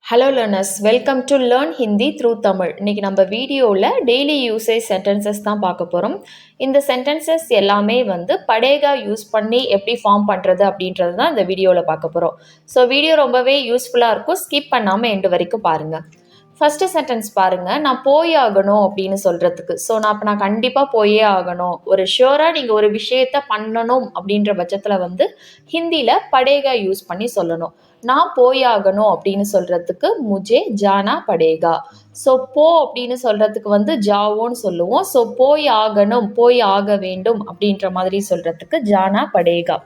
Hello learners, welcome to learn Hindi through Tamil. இன்றைக்கி நம்ம வீடியோவில் டெய்லி யூசேஜ் சென்டென்சஸ் தான் பார்க்க போகிறோம். இந்த சென்டென்சஸ் எல்லாமே படேகா யூஸ் பண்ணி எப்படி ஃபார்ம் பண்ணுறது அப்படின்றது தான் இந்த வீடியோவில் பார்க்க போகிறோம். ஸோ வீடியோ ரொம்பவே யூஸ்ஃபுல்லாக இருக்கும், ஸ்கிப் பண்ணாமல் எண்டு வரைக்கும் பாருங்கள். ஃபஸ்ட்டு சென்டென்ஸ் பாருங்கள், நான் போய் ஆகணும் அப்படின்னு சொல்கிறதுக்கு. ஸோ நான் கண்டிப்பாக போயே ஆகணும், ஒரு ஷியோராக நீங்கள் ஒரு விஷயத்த பண்ணணும் அப்படின்ற பட்சத்தில் ஹிந்தியில் படேகா யூஸ் பண்ணி சொல்லணும். நான் போய் ஆகணும் அப்படின்னு சொல்கிறதுக்கு முஜே ஜானா படேகா. ஸோ போ அப்படின்னு சொல்கிறதுக்கு ஜாவோன்னு சொல்லுவோம். ஸோ போய் ஆகணும், போய் ஆக வேண்டும் அப்படின்ற மாதிரி சொல்கிறதுக்கு ஜானா படேகா.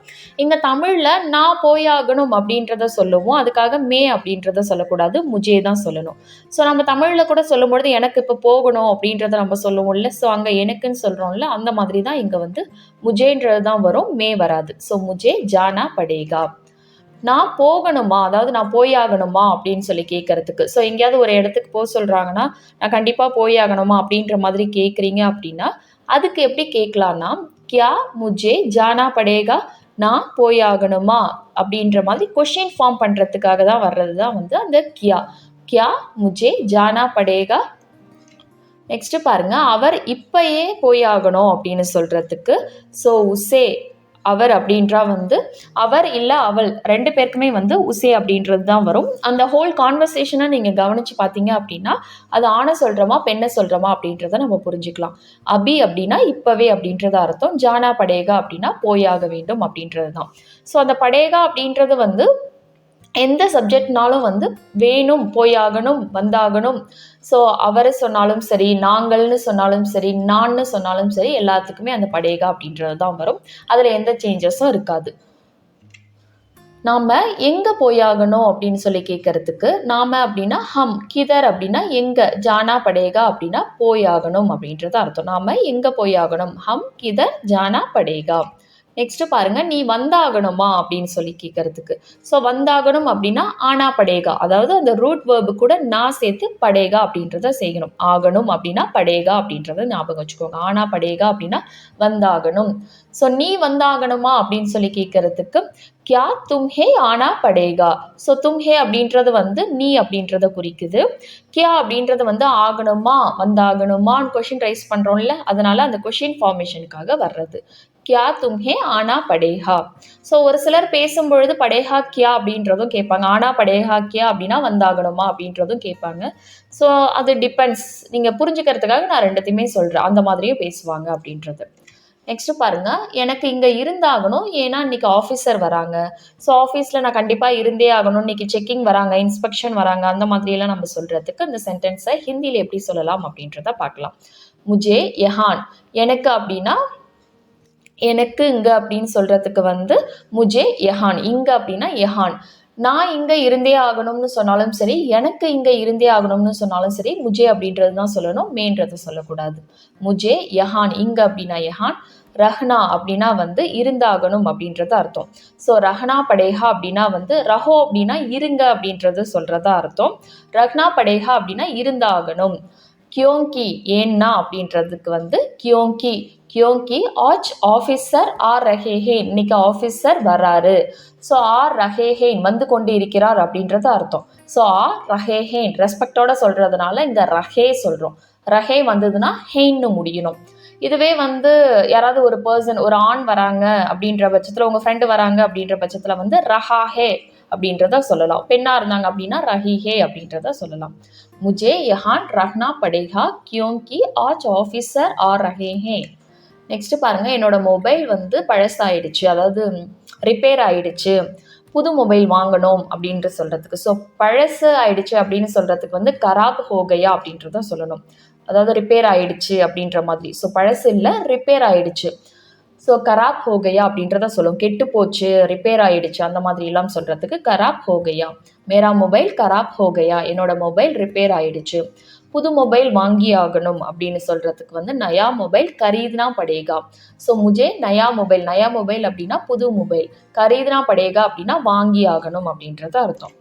இங்கே தமிழில் நான் போய் ஆகணும் அப்படின்றத சொல்லுவோம், அதுக்காக மே அப்படின்றத சொல்லக்கூடாது, முஜே தான் சொல்லணும். ஸோ நம்ம தமிழில் கூட சொல்லும்பொழுது எனக்கு இப்போ போகணும் அப்படின்றத நம்ம சொல்லுவோம்ல, ஸோ அங்கே எனக்குன்னு சொல்கிறோம்ல, அந்த மாதிரி தான் இங்கே முஜேன்றது தான் வரும், மே வராது. ஸோ முஜே ஜானா படேகா. நான் போகணுமா, அதாவது நான் போய் ஆகணுமா அப்படின்னு சொல்லி கேட்கறதுக்கு. ஸோ எங்கேயாவது ஒரு இடத்துக்கு போக சொல்கிறாங்கன்னா நான் கண்டிப்பாக போய் ஆகணுமா அப்படின்ற மாதிரி கேட்குறீங்க அப்படின்னா அதுக்கு எப்படி கேட்கலான்னா, கியா முஜே ஜானா படேகா, நான் போய் ஆகணுமா அப்படின்ற மாதிரி கொஷின் ஃபார்ம் பண்ணுறதுக்காக தான் வர்றது தான் அந்த கியா. கியா முஜே ஜானா படேகா. நெக்ஸ்ட் பாருங்க, அவர் இப்பயே போய் ஆகணும் அப்படின்னு சொல்றதுக்கு ஸோ உசே, அவர் அப்படின்றா அவர் இல்லை அவள் ரெண்டு பேருக்குமே உசே அப்படின்றது தான் வரும். அந்த ஹோல் கான்வர்சேஷனை நீங்கள் கவனித்து பார்த்தீங்க அப்படின்னா அது ஆணை சொல்கிறோமா பெண்ணை சொல்கிறோமா அப்படின்றத நம்ம புரிஞ்சுக்கலாம். அபி அப்படின்னா இப்போவே அப்படின்றது அர்த்தம், ஜானா படேகா அப்படின்னா போயாக வேண்டும் அப்படின்றது தான். ஸோ அந்த படேகா அப்படின்றது எந்த சப்ஜெக்ட்னாலும் வேணும், போயாகணும், வந்தாகணும். ஸோ அவர் சொன்னாலும் சரி, நாங்கள்னு சொன்னாலும் சரி, நான்னு சொன்னாலும் சரி, எல்லாத்துக்குமே அந்த படேகா அப்படின்றது தான் வரும். அதில் எந்த சேஞ்சஸும் இருக்காது. நாம் எங்கே போயாகணும் அப்படின்னு சொல்லி கேட்கறதுக்கு நாம அப்படின்னா ஹம், கிதர் அப்படின்னா எங்கே, ஜானா படேகா அப்படின்னா போயாகணும் அப்படின்றது அர்த்தம். நாம் எங்கே போயாகணும், ஹம் கிதர் ஜானா படேகா. நெக்ஸ்ட் பாருங்க, நீ வந்தாகணுமா அப்படின்னு சொல்லி கேட்கறதுக்கு. ஸோ வந்தாகணும் அப்படின்னா ஆனா படேகா, அதாவது அந்த ரூட் வேர்பு கூட நான் சேர்த்து படேகா அப்படின்றத செய்யணும். ஆகணும் அப்படின்னா படேகா அப்படின்றத ஞாபகம் வச்சுக்கோங்க. ஆனா படேகா அப்படின்னா வந்தாகணும். ஸோ நீ வந்தாகணுமா அப்படின்னு சொல்லி கேட்கறதுக்கு கியா தும்ஹே ஆனா படேகா. ஸோ தும்ஹே அப்படின்றது நீ அப்படின்றத குறிக்குது. கியா அப்படின்றது ஆகணுமா வந்தாகணுமான்னு கொஷின் ரைஸ் பண்ணுறோம்ல, அதனால அந்த கொஷின் ஃபார்மேஷனுக்காக வர்றது. கியா தும்ஹே ஆனா படேகா. ஸோ ஒரு சிலர் பேசும்பொழுது படேகா கியா அப்படின்றதும் கேட்பாங்க, ஆனா படேகா கியா அப்படின்னா வந்தாகணுமா அப்படின்றதும் கேட்பாங்க. ஸோ அது டிபெண்ட்ஸ், நீங்கள் புரிஞ்சுக்கிறதுக்காக நான் ரெண்டுத்தையுமே சொல்கிறேன், அந்த மாதிரியும் பேசுவாங்க அப்படின்றது. நெக்ஸ்ட் பாருங்க, எனக்கு இங்கே இருந்தாகணும் ஏன்னா இன்னைக்கு ஆஃபீஸர் வராங்க. ஸோ ஆஃபீஸில் நான் கண்டிப்பாக இருந்தே ஆகணும், இன்னைக்கு செக்கிங் வராங்க, இன்ஸ்பெக்ஷன் வராங்க, அந்த மாதிரியெல்லாம் நம்ம சொல்கிறதுக்கு இந்த சென்டென்ஸை ஹிந்தியில் எப்படி சொல்லலாம் அப்படின்றத பார்க்கலாம். முஜே யஹான், எனக்கு அப்படின்னா எனக்கு இங்கே அப்படின்னு சொல்கிறதுக்கு முஜே யஹான், இங்கே அப்படின்னா யஹான். நான் இங்கே இருந்தே ஆகணும்னு சொன்னாலும் சரி, எனக்கு இங்கே இருந்தே ஆகணும்னு சொன்னாலும் சரி, முஜே அப்படின்றது தான் சொல்லணும், மேன்றதை சொல்லக்கூடாது. முஜே யஹான், இங்கே அப்படின்னா யஹான். ரஹ்னா அப்படின்னா இருந்தாகணும் அப்படின்றது அர்த்தம். ஸோ ரஹ்னா படேகா அப்படின்னா ரஹோ அப்படின்னா இருங்க அப்படின்றது சொல்கிறதா அர்த்தம். ரஹ்னா படேகா அப்படின்னா இருந்தாகணும். கியோங்கி, ஏன்னா அப்படின்றதுக்கு கியோங்கி, கியோங்கி ஆச் ஆஃபீஸர் ஆர் ரஹேஹேன், இன்னைக்கு ஆஃபீஸர் வராரு. ஸோ ஆர் ரஹேஹேன் வந்து கொண்டு இருக்கிறார் அப்படின்றது அர்த்தம். ஸோ ஆர் ரஹேஹேன் ரெஸ்பெக்டோட சொல்கிறதுனால இந்த ரஹே சொல்கிறோம். ரஹே வந்ததுன்னா ஹெயின்னு முடியணும். இதுவே யாராவது ஒரு பர்சன், ஒரு ஆண் வராங்க அப்படின்ற பட்சத்தில், உங்கள் ஃப்ரெண்டு வராங்க அப்படின்ற பட்சத்தில் ரஹாஹே அப்படின்றத சொல்லலாம். பெண்ணாக இருந்தாங்க அப்படின்னா ரஹிஹே அப்படின்றத சொல்லலாம். முஜே யஹான் ரஹ்னா படேகா கியோங்கி ஆச் ஆஃபீஸர் ஆர் ரஹேஹே. நெக்ஸ்ட் பாருங்க, என்னோட மொபைல் பழசாயிடுச்சு, அதாவது ரிப்பேர் ஆயிடுச்சு, புது மொபைல் வாங்கணும் அப்படின்ற சொல்கிறதுக்கு. ஸோ பழசு ஆயிடுச்சு அப்படின்னு சொல்கிறதுக்கு கராப் ஹோகையா அப்படின்றத சொல்லணும், அதாவது ரிப்பேர் ஆயிடுச்சு அப்படின்ற மாதிரி. ஸோ பழசு இல்லை, ரிப்பேர் ஆயிடுச்சு. ஸோ கராப் ஹோகையா அப்படின்றத சொல்லும், கெட்டு போச்சு, ரிப்பேர் ஆயிடுச்சு, அந்த மாதிரி எல்லாம் சொல்கிறதுக்கு கராப் ஹோகையா. மேரா மொபைல் கராப் ஹோகையா, என்னோட மொபைல் ரிப்பேர் ஆயிடுச்சு. புது மொபைல் வாங்கி ஆகணும் அப்படின்னு சொல்கிறதுக்கு நயா மொபைல் கரீத்னா படேகா. ஸோ முஜே நயா மொபைல், நயா மொபைல் அப்படின்னா புது மொபைல், கரீத்னா படேகா அப்படின்னா வாங்கி ஆகணும் அப்படின்றது அர்த்தம்.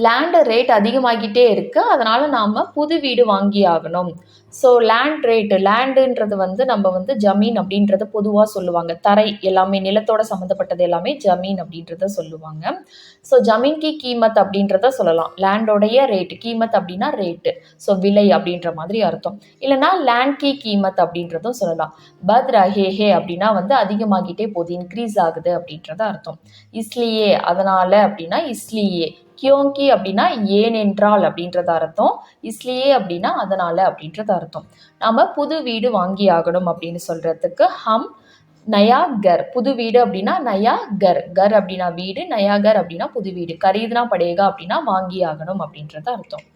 லேண்டு ரேட் அதிகமாகிட்டே இருக்குது, அதனால் நாம் புது வீடு வாங்கி ஆகணும். ஸோ லேண்டுன்றது வந்து நம்ம வந்து ஜமீன் அப்படின்றத பொதுவாக சொல்லுவாங்க. தரை எல்லாமே நிலத்தோட சம்மந்தப்பட்டது எல்லாமே ஜமீன் அப்படின்றத சொல்லுவாங்க. ஸோ ஜமீன் கி கீமத் அப்படின்றத சொல்லலாம். லேண்டோடைய ரேட்டு, கீமத் அப்படின்னா ரேட்டு, ஸோ விலை அப்படின்ற மாதிரி அர்த்தம். இல்லைனா லேண்ட் கி கீமத் அப்படின்றதும் சொல்லலாம். பத் ரஹே ஹே அப்படின்னா வந்து அதிகமாகிட்டே போகுது, இன்க்ரீஸ் ஆகுது அப்படின்றத அர்த்தம். இஸ்லியே அதனால் அப்படின்னா இஸ்லியே, கியோங்கி அப்படின்னா ஏனென்றால் அப்படின்றது அர்த்தம், இஸ்லியே அப்படின்னா அதனால் அப்படின்றது அர்த்தம். நாம் புது வீடு வாங்கி ஆகணும் அப்படின்னு சொல்கிறதுக்கு ஹம் நயா கர், புது வீடு அப்படின்னா நயா கர், கர் அப்படின்னா வீடு, நயா கர் அப்படின்னா புது வீடு, கரீதுனா படேகா அப்படின்னா வாங்கி ஆகணும் அப்படின்றது அர்த்தம்.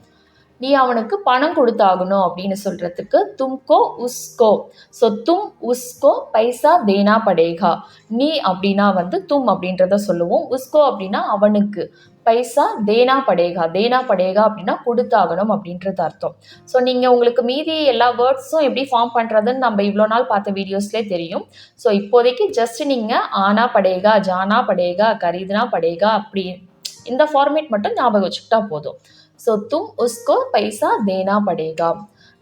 நீ அவனுக்கு பணம் கொடுத்தாகணும் அப்படின்னு சொல்கிறதுக்கு தும்கோ உஸ்கோ, ஸோ தும் உஸ்கோ பைசா தேனா படேகா. நீ அப்படின்னா வந்து தும் அப்படின்றத சொல்லுவோம், உஸ்கோ அப்படின்னா அவனுக்கு, பைசா தேனா படேகா, தேனா படேகா அப்படின்னா கொடுத்தாகணும் அப்படின்றது அர்த்தம். ஸோ நீங்கள் உங்களுக்கு மீதி எல்லா வேர்ட்ஸும் எப்படி ஃபார்ம் பண்ணுறதுன்னு நம்ம இவ்வளோ நாள் பார்த்த வீடியோஸ்லேயே தெரியும். ஸோ இப்போதைக்கு ஜஸ்ட் நீங்கள் ஆனா படேகா, ஜானா படேகா, கரீதுனா படேகா அப்படி இந்த ஃபார்மேட் மட்டும் ஞாபகம் வச்சுக்கிட்டா போதும். ஸோ தும் உஸ்கோ பைசா தேனா படேகா.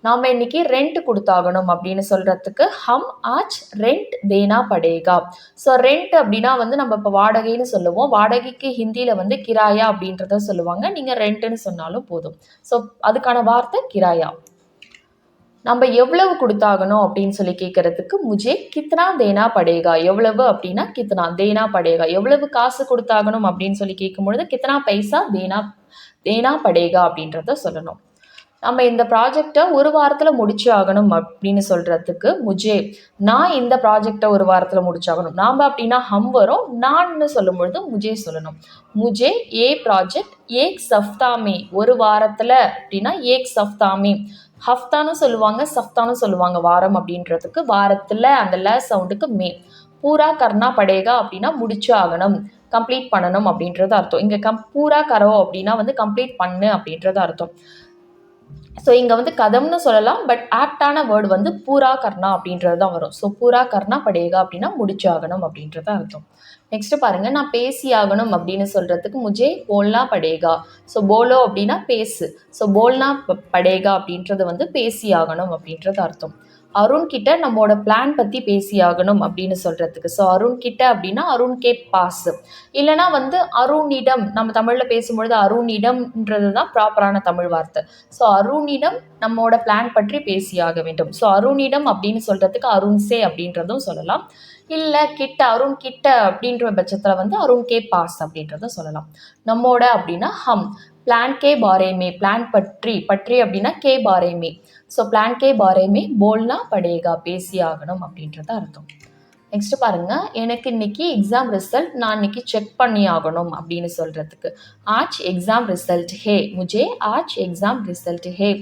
நாம் இன்னைக்கு ரெண்ட் கொடுத்தாகணும் அப்படின்னு சொல்கிறதுக்கு ஹம் ஆஜ் ரெண்ட் தேனா படேகா. ஸோ ரெண்ட் அப்படின்னா வந்து நம்ம இப்போ வாடகைன்னு சொல்லுவோம், வாடகைக்கு ஹிந்தியில் வந்து கிராயா அப்படின்றத சொல்லுவாங்க, நீங்கள் ரெண்ட்டுன்னு சொன்னாலும் போதும். ஸோ அதுக்கான வார்த்தை கிராயா. நம்ம எவ்வளவு கொடுத்தாகணும் அப்படின்னு சொல்லி கேட்கறதுக்கு முஜே கித்னா தேனா படேகா, எவ்வளவு அப்படின்னா கித்னா, தேனா படேகா எவ்வளவு காசு கொடுத்தாகணும் அப்படின்னு சொல்லி கேட்கும்பொழுது கித்னா பைசா தேனா படேகா அப்படின்றத சொல்லணும். நம்ம இந்த ப்ராஜெக்டை ஒரு வாரத்தில் முடிச்சு ஆகணும் அப்படின்னு சொல்கிறதுக்கு முஜே, நான் இந்த ப்ராஜெக்டை ஒரு வாரத்தில் முடிச்சாகணும். நாம் அப்படின்னா ஹம் வரும், நான்னு சொல்லும் பொழுது முஜே சொல்லணும். முஜே ஏ ப்ராஜெக்ட் ஏக் சஃப்தாமே, ஒரு வாரத்தில் அப்படின்னா ஏக் சஃப்தாமே, ஹஃப்தான்னு சொல்லுவாங்க, சஃப்தான்னு சொல்லுவாங்க வாரம் அப்படின்றதுக்கு, வாரத்தில் அந்த ல சவுண்டுக்கு மே. பூரா கர்னா படேகா அப்படின்னா முடிச்சு ஆகணும், கம்ப்ளீட் பண்ணணும் அப்படின்றது அர்த்தம். இங்கே பூரா கரோ அப்படின்னா வந்து கம்ப்ளீட் பண்ணு அப்படின்றது அர்த்தம். ஸோ இங்கே வந்து கதம்னு சொல்லலாம், பட் ஆக்டான வேர்டு வந்து பூரா கர்னா அப்படின்றது தான் வரும். ஸோ பூரா கர்னா படேகா அப்படின்னா முடிச்சாகணும் அப்படின்றது அர்த்தம். நெக்ஸ்ட் பாருங்க, நான் பேசி ஆகணும் அப்படின்னு சொல்றதுக்கு முஜே போல்னா படேகா. ஸோ போலோ அப்படின்னா பேசு, ஸோ போல்னா படேகா அப்படின்றது வந்து பேசி ஆகணும் அப்படின்றது அர்த்தம். அருண் கிட்ட நம்மளோட பிளான் பற்றி பேசி ஆகணும் அப்படின்னு சொல்கிறதுக்கு, ஸோ அருண் கிட்ட அப்படின்னா அருண் கே பாஸ், இல்லைனா வந்து அருணிடம், நம்ம தமிழில் பேசும்பொழுது அருணிடம்ன்றது தான் ப்ராப்பரான தமிழ் வார்த்தை. ஸோ அருணிடம் நம்மளோட பிளான் பற்றி பேசி ஆக வேண்டும். ஸோ அருணிடம் அப்படின்னு சொல்கிறதுக்கு அருண்சே அப்படின்றதும் சொல்லலாம். இல்லை கிட்ட, அருண் கிட்ட அப்படின்ற பட்சத்தில் வந்து அருண் கே பாஸ் அப்படின்றத சொல்லலாம். நம்மோட அப்படின்னா ஹம், பிளான் கே பாரேமே, பிளான் பற்றி, பற்றி அப்படின்னா கே பாரேமே, ஸோ பிளான் கே பாரேமே போல்னா படேகா, பேசி ஆகணும் அப்படின்றது அர்த்தம். நெக்ஸ்ட் பாருங்க, எனக்கு இன்னைக்கு எக்ஸாம் ரிசல்ட் நான் இன்னைக்கு செக் பண்ணி ஆகணும் அப்படின்னு சொல்றதுக்கு ஆஜ் எக்ஸாம் ரிசல்ட் ஹே, முஜே ஆஜ் எக்ஸாம் ரிசல்ட் ஹே,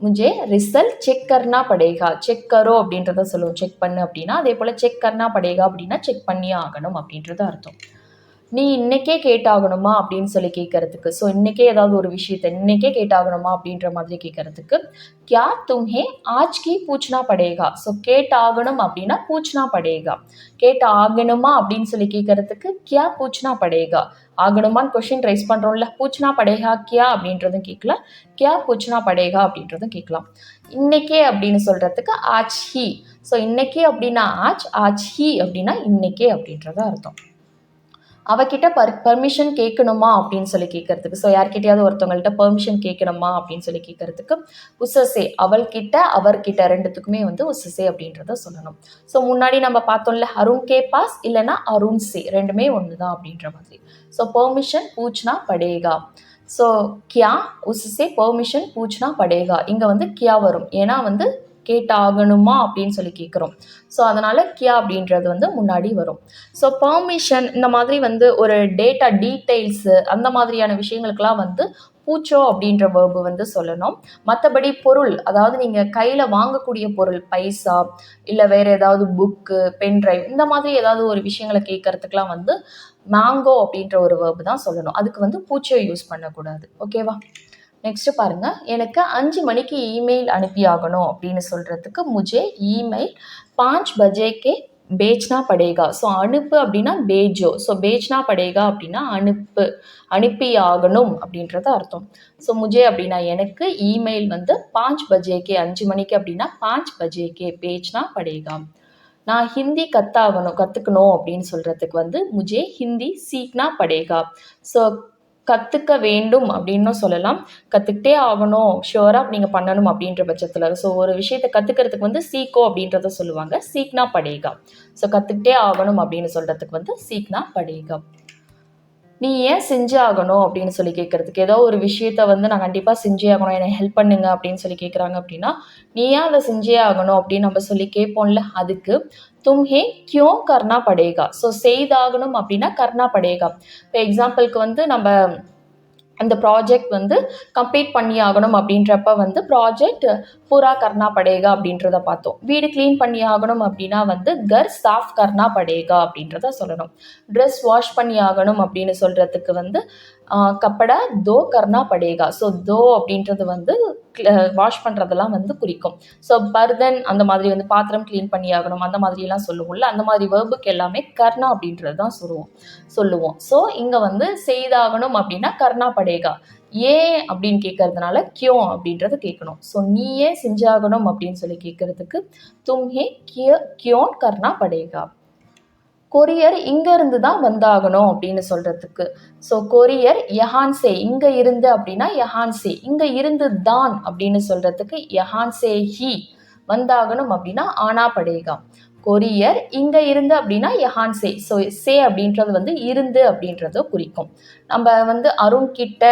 முझे ரிசல்ட் செக் கர்னா படேகா, செக் கரோ அப்படின்றத சொல்லுவோம், செக் பண்ணு அப்படின்னா, அதே போல் செக் கர்னா படேகா அப்படின்னா செக் பண்ணி ஆகணும் அப்படின்றது அர்த்தம். நீ இன்னைக்கே கேட்டாகணுமா அப்படின்னு சொல்லி கேட்கறதுக்கு, ஸோ இன்னைக்கே ஏதாவது ஒரு விஷயத்தை இன்னைக்கே கேட்டாகணுமா அப்படின்ற மாதிரி கேட்கறதுக்கு கியா தும்ஹே ஆஜ் கி பூச்னா படேகா, ஸோ கேட்டாகணும் அப்படின்னா பூச்னா படேகா, கேட்டாகணுமா அப்படின்னு சொல்லி கேட்கறதுக்கு கியா பூச்னா படேகா, ஆகணுமான்னு கொஷின் ரைஸ் பண்ணுறோம்ல, பூச்னா படேகா கியா அப்படின்றதும் கேட்கலாம், கியா பூச்னா படேகா அப்படின்றதும் கேட்கலாம். இன்னைக்கே அப்படின்னு சொல்கிறதுக்கு ஆஜ் ஹி, ஸோ இன்னைக்கே அப்படின்னா ஆஜ் ஹி அப்படின்னா இன்னைக்கே அப்படின்றது அர்த்தம். அவகிட்ட பர்மிஷன் கேட்கணுமா அப்படின்னு சொல்லி கேட்கறதுக்கு, ஸோ யார்கிட்டயாவது ஒருத்தவங்கள்ட்ட பெர்மிஷன் கேட்கணுமா அப்படின்னு சொல்லி கேட்கறதுக்கு உசசே, அவள்கிட்ட அவர்கிட்ட ரெண்டுத்துக்குமே வந்து உசசே அப்படின்றத சொல்லணும். ஸோ முன்னாடி நம்ம பார்த்தோம்ல அருண் கே பாஸ் இல்லைன்னா அருண் சே, ரெண்டுமே ஒன்று தான் அப்படின்ற மாதிரி. ஸோ பெர்மிஷன் பூச்னா படேகா, ஸோ கியா உசசே பெர்மிஷன் பூச்னா படேகா, இங்கே வந்து கியா வரும், ஏன்னா வந்து கேட்டாகணுமா அப்படின்னு சொல்லி கேட்குறோம். ஸோ அதனால் கியா அப்படின்றது வந்து முன்னாடி வரும். ஸோ பெர்மிஷன் இந்த மாதிரி வந்து ஒரு டீட்டெயில்ஸு அந்த மாதிரியான விஷயங்களுக்கெல்லாம் வந்து பூச்சோ அப்படின்ற வேர்பு வந்து சொல்லணும். மற்றபடி பொருள், அதாவது நீங்கள் கையில் வாங்கக்கூடிய பொருள், பைசா இல்லை வேறு ஏதாவது புக்கு, பென்ட்ரைவ் இந்த மாதிரி ஏதாவது ஒரு விஷயங்களை கேட்கறதுக்கெலாம் வந்து மேங்கோ அப்படின்ற ஒரு வேர்பு தான் சொல்லணும். அதுக்கு வந்து பூச்சோ யூஸ் பண்ணக்கூடாது. ஓகேவா? நெக்ஸ்ட் பாருங்க, எனக்கு 5 மணிக்கு இமெயில் அனுப்பி ஆகணும் அப்படின்னு சொல்றதுக்கு முझे ईमेल 5 बजे के பேச்னா படேகா. ஸோ அனுப்பு அப்படின்னா பேஜோ. ஸோ பேச்னா படேகா அப்படின்னா அனுப்பு, அனுப்பி ஆகணும் அப்படின்றது அர்த்தம். ஸோ முஜே அப்படின்னா எனக்கு, இமெயில் வந்து 5 பஜேக்கே 5 மணிக்கு அப்படின்னா 5 பஜேக்கே பேச்னா படேகா. நான் ஹிந்தி கற்றுக்கணும் அப்படின்னு சொல்கிறதுக்கு வந்து முஜே ஹிந்தி சீக்னா படேகா. ஸோ கற்றுக்க வேண்டும் அப்படின்னு சொல்லலாம். கற்றுக்கிட்டே ஆகணும், ஷுவராக நீங்கள் பண்ணணும் அப்படின்ற பட்சத்தில். ஸோ ஒரு விஷயத்தை கற்றுக்கிறதுக்கு வந்து சீக்கோ அப்படின்றத சொல்லுவாங்க. சீக்னா படேகா. ஸோ கற்றுக்கிட்டே ஆகணும் அப்படின்னு சொல்கிறதுக்கு வந்து சீக்னா படேகா. நீ ஏன் செஞ்சே ஆகணும் அப்படின்னு சொல்லி கேட்குறதுக்கு, ஏதோ ஒரு விஷயத்த வந்து நான் கண்டிப்பாக செஞ்சே ஆகணும், என்னை ஹெல்ப் பண்ணுங்க அப்படின்னு சொல்லி கேட்குறாங்க அப்படின்னா, நீ ஏன் அதை செஞ்சே ஆகணும் அப்படின்னு நம்ம சொல்லி கேட்போம்ல, அதுக்கு தும்ஹே கியோ கர்னா படேகா. ஸோ செய்தாகணும் அப்படின்னா கர்னா படேகா. இப்போ எக்ஸாம்பிளுக்கு வந்து நம்ம அந்த ப்ராஜெக்ட் வந்து கம்ப்ளீட் பண்ணி ஆகணும் அப்படின்றப்ப வந்து ப்ராஜெக்ட் பூரா கர்னா படேகா அப்படின்றத பார்த்தோம். வீடு க்ளீன் பண்ணி ஆகணும் அப்படின்னா வந்து கர் சாஃப் கர்னா படேகா அப்படின்றத சொல்லணும். ட்ரெஸ் வாஷ் பண்ணி ஆகணும் அப்படின்னு சொல்கிறதுக்கு வந்து கப்படா தோ கர்னா படேகா. ஸோ தோ அப்படின்றது வந்து வாஷ் பண்ணுறதெல்லாம் வந்து குறிக்கும். ஸோ பர்தன் அந்த மாதிரி வந்து பாத்திரம் க்ளீன் பண்ணி ஆகணும் அந்த மாதிரிலாம் சொல்லுவோம்ல, அந்த மாதிரி வேர்புக்கு எல்லாமே கர்னா அப்படின்றது தான் சொல்லுவோம். ஸோ இங்கே வந்து செய்தாகணும் அப்படின்னா கர்னா படேகா. ஏன் அப்படின்னு கேட்கறதுனால கியோ அப்படின்றத கேட்கணும். ஸோ நீ ஏன் செஞ்சாகணும் அப்படின்னு சொல்லி கேட்கறதுக்கு தும்ஹே கியோன் கர்னா படேகா. கொரியர் இங்கேருந்து தான் வந்தாகணும் அப்படின்னு சொல்கிறதுக்கு. ஸோ கொரியர் யஹான்சே, இங்கே இருந்து அப்படின்னா யஹான்சே, இங்கே இருந்து தான் அப்படின்னு சொல்கிறதுக்கு யஹான்சே ஹி, வந்தாகணும் அப்படின்னா ஆனா படேகா. கொரியர் இங்கே இருந்து அப்படின்னா யஹான்சே. ஸோ சே அப்படின்றது வந்து இருந்து அப்படின்றத குறிக்கும். நம்ம வந்து அருண் கிட்ட,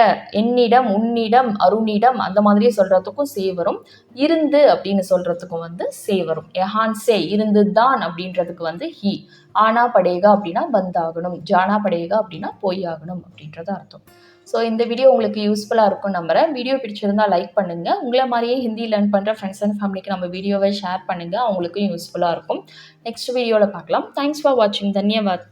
என்னிடம், உன்னிடம், அருணிடம் அந்த மாதிரியே சொல்கிறதுக்கும் சே வரும். இருந்து அப்படின்னு சொல்கிறதுக்கும் வந்து சே வரும். யஹான்சே இருந்து தான் அப்படின்றதுக்கு வந்து ஹி. ஆனா படேகா அப்படின்னா வந்தாகணும், ஜானா படேகா அப்படின்னா போய் ஆகணும் அப்படின்றது அர்த்தம். ஸோ இந்த வீடியோ உங்களுக்கு யூஸ்ஃபுல்லாக இருக்கும் நம்புறேன். வீடியோ பிடிச்சிருந்தா லைக் பண்ணுங்கள். உங்களை மாதிரியே ஹிந்தி லேர்ன் பண்ணுற ஃப்ரெண்ட்ஸ் அண்ட் ஃபேமிலிக்கு நம்ம வீடியோவை ஷேர் பண்ணுங்கள். அவங்களுக்கும் யூஸ்ஃபுல்லாக இருக்கும். நெக்ஸ்ட் வீடியோவில் பார்க்கலாம். தேங்க்ஸ் ஃபார் வாட்சிங். தன்யவாத்.